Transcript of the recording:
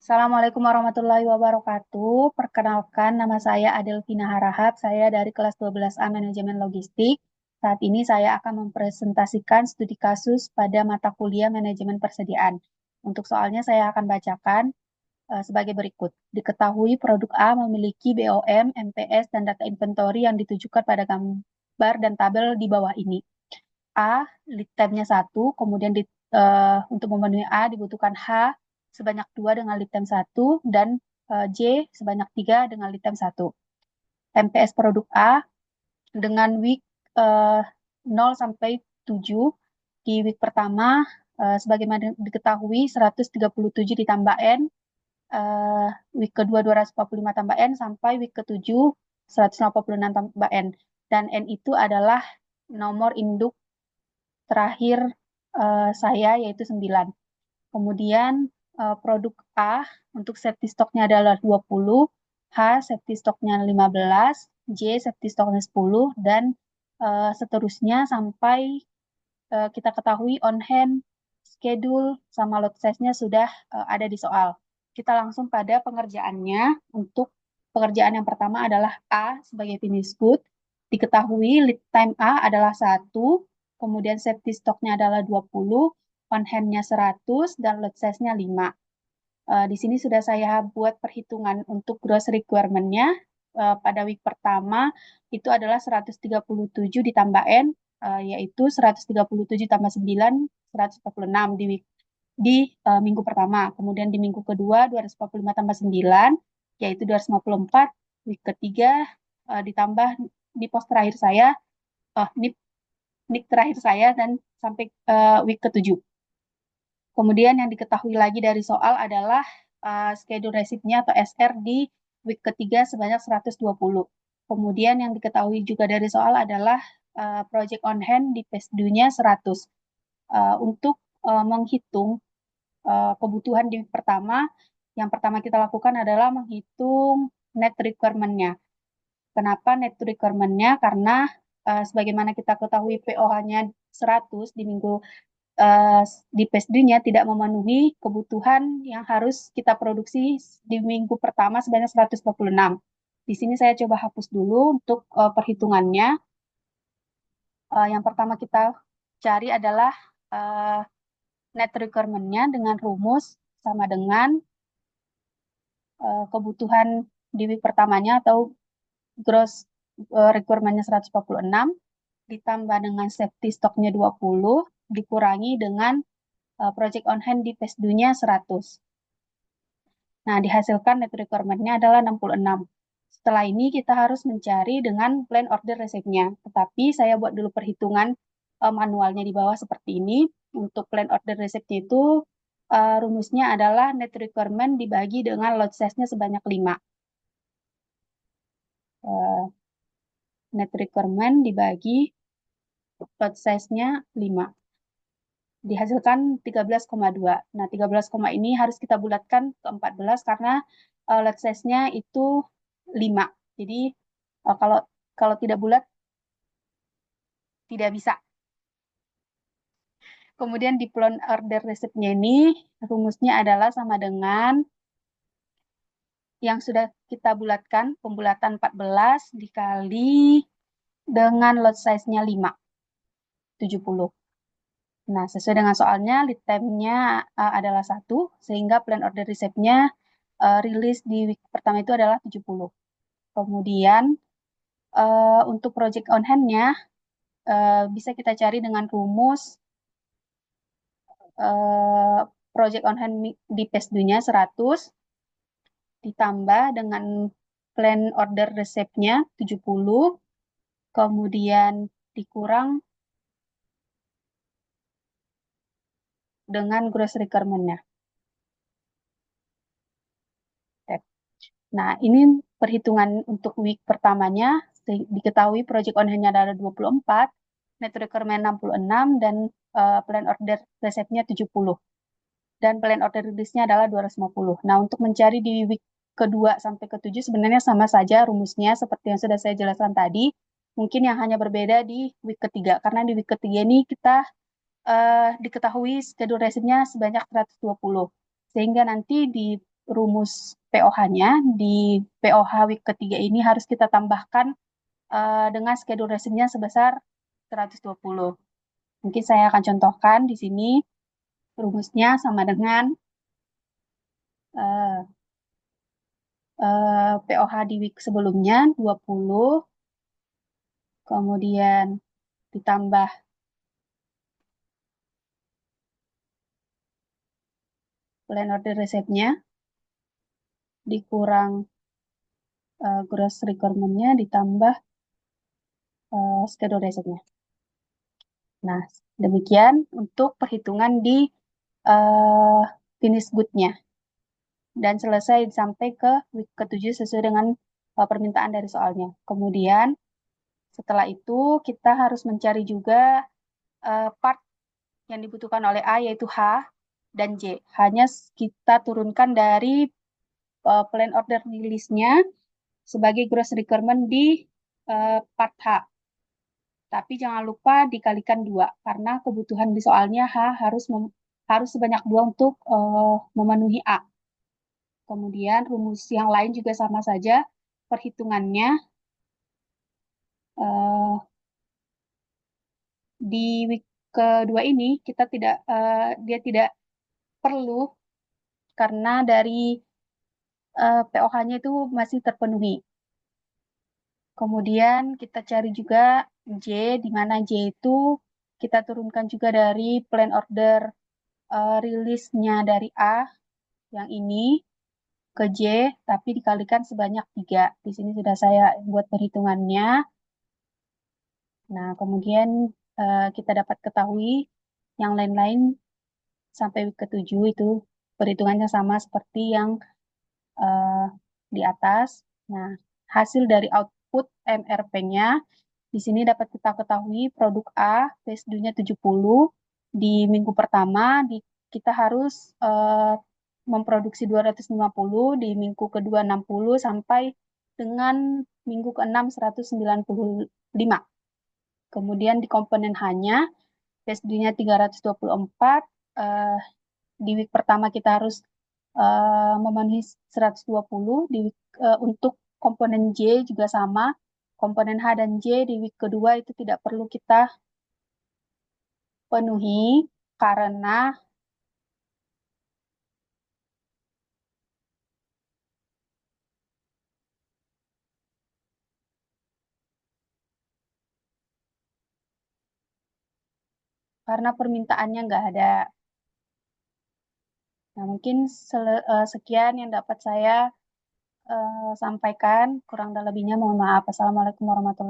Assalamualaikum warahmatullahi wabarakatuh. Perkenalkan, nama saya Adelvina Harahap. Saya dari kelas 12A Manajemen Logistik. Saat ini saya akan mempresentasikan studi kasus pada mata kuliah Manajemen Persediaan. Untuk soalnya saya akan bacakan sebagai berikut. Diketahui produk A memiliki BOM, MPS, dan data inventory yang ditujukan pada gambar dan tabel di bawah ini. A, lead time-nya 1, kemudian untuk memenuhi A dibutuhkan H sebanyak 2 dengan lead time 1, dan J sebanyak 3 dengan lead time 1. MPS produk A dengan week 0 sampai 7, di week pertama sebagaimana diketahui 137 ditambah N, week kedua 245 tambah N, sampai week ke-7 186 tambah N. Dan N itu adalah nomor induk terakhir saya yaitu 9. Kemudian produk A untuk safety stoknya adalah 20, H safety stoknya 15, J safety stoknya 10, dan seterusnya sampai kita ketahui on hand, schedule, sama lot size-nya sudah ada di soal. Kita langsung pada pengerjaannya. Untuk pekerjaan yang pertama adalah A sebagai finished good. Diketahui lead time A adalah 1, kemudian safety stock-nya adalah 20, on hand-nya 100, dan lot size-nya 5. Di sini sudah saya buat perhitungan untuk gross requirement-nya. Pada week pertama itu adalah 137 ditambah N, yaitu 137 tambah 9, 146 di minggu pertama. Kemudian di minggu kedua 245 tambah 9, yaitu 254. Week ketiga ditambah di pos terakhir saya, nik terakhir saya, dan sampai week ketujuh. Kemudian yang diketahui lagi dari soal adalah schedule receipt-nya atau SR di week ketiga sebanyak 120. Kemudian yang diketahui juga dari soal adalah project on hand di past due-nya 100. Untuk menghitung kebutuhan di week pertama, yang pertama kita lakukan adalah menghitung net requirement-nya. Kenapa net requirement-nya? Karena sebagaimana kita ketahui POH-nya 100 di minggu di PSD-nya tidak memenuhi kebutuhan yang harus kita produksi di minggu pertama sebanyak 126. Di sini saya coba hapus dulu untuk perhitungannya. Yang pertama kita cari adalah net requirement-nya dengan rumus sama dengan kebutuhan di week pertamanya atau gross requirement-nya 146 ditambah dengan safety stock-nya 20 dikurangi dengan project on hand di past due-nya 100. Nah, dihasilkan net requirement-nya adalah 66. Setelah ini kita harus mencari dengan plan order receipt-nya. Tetapi saya buat dulu perhitungan manualnya di bawah seperti ini. Untuk plan order receipt-nya itu rumusnya adalah net requirement dibagi dengan lot size-nya sebanyak 5. Net requirement dibagi lot size-nya 5. Dihasilkan 13,2. Nah, 13, ini harus kita bulatkan ke 14 karena lot size-nya itu 5. Jadi kalau kalau tidak bulat tidak bisa. Kemudian di plan order receipt-nya ini rumusnya adalah sama dengan yang sudah kita bulatkan, pembulatan 14 dikali dengan lot size-nya 5, 70. Nah, sesuai dengan soalnya, lead time-nya adalah 1, sehingga plan order receipt-nya rilis di week pertama itu adalah 70. Kemudian, untuk project on hand-nya, bisa kita cari dengan rumus project on hand di past due-nya 100, ditambah dengan plan order receipt-nya 70, kemudian dikurang dengan gross requirement-nya. Nah, ini perhitungan untuk week pertamanya. Diketahui project on hand-nya adalah 24, net requirement 66, dan plan order receipt-nya 70. Dan plan order release-nya adalah 250. Nah, untuk mencari di week kedua sampai ke-7 sebenarnya sama saja rumusnya seperti yang sudah saya jelaskan tadi. Mungkin yang hanya berbeda di week ketiga. Karena di week ketiga ini kita diketahui schedule receipt-nya sebanyak 120. Sehingga nanti di rumus POH-nya di POH week ketiga ini harus kita tambahkan dengan schedule resinnya sebesar 120. Mungkin saya akan contohkan di sini rumusnya sama dengan eh, POH di week sebelumnya 20, kemudian ditambah plan order resepnya, dikurang gross requirement-nya, ditambah schedule resepnya. Nah, demikian untuk perhitungan di uh, finish good-nya. Dan selesai sampai ke week ke-7 sesuai dengan permintaan dari soalnya. Kemudian, setelah itu kita harus mencari juga part yang dibutuhkan oleh A, yaitu H dan J. Hanya kita turunkan dari plan order release-nya sebagai gross requirement di part H. Tapi jangan lupa dikalikan 2, karena kebutuhan di soalnya H harus sebanyak 2 untuk memenuhi A. Kemudian rumus yang lain juga sama saja, perhitungannya di week kedua ini dia tidak perlu karena dari POH-nya itu masih terpenuhi. Kemudian kita cari juga J, di mana J itu kita turunkan juga dari plan order rilisnya dari A yang ini ke J, tapi dikalikan sebanyak 3. Di sini sudah saya buat perhitungannya. Nah, kemudian kita dapat ketahui yang lain-lain sampai week ke-7 itu perhitungannya sama seperti yang uh, di atas. Nah, hasil dari output MRP-nya di sini dapat kita ketahui produk A phase due-nya 70 di minggu pertama kita harus memproduksi 250, di minggu kedua 60 sampai dengan minggu ke-6 195. Kemudian di komponen H-nya phase due-nya 324, di week pertama kita harus memenuhi 120, untuk komponen J juga sama, komponen H dan J di week kedua itu tidak perlu kita penuhi karena permintaannya nggak ada. Nah, mungkin sekian yang dapat saya sampaikan. Kurang dan lebihnya mohon maaf. Assalamualaikum warahmatullahi wabarakatuh.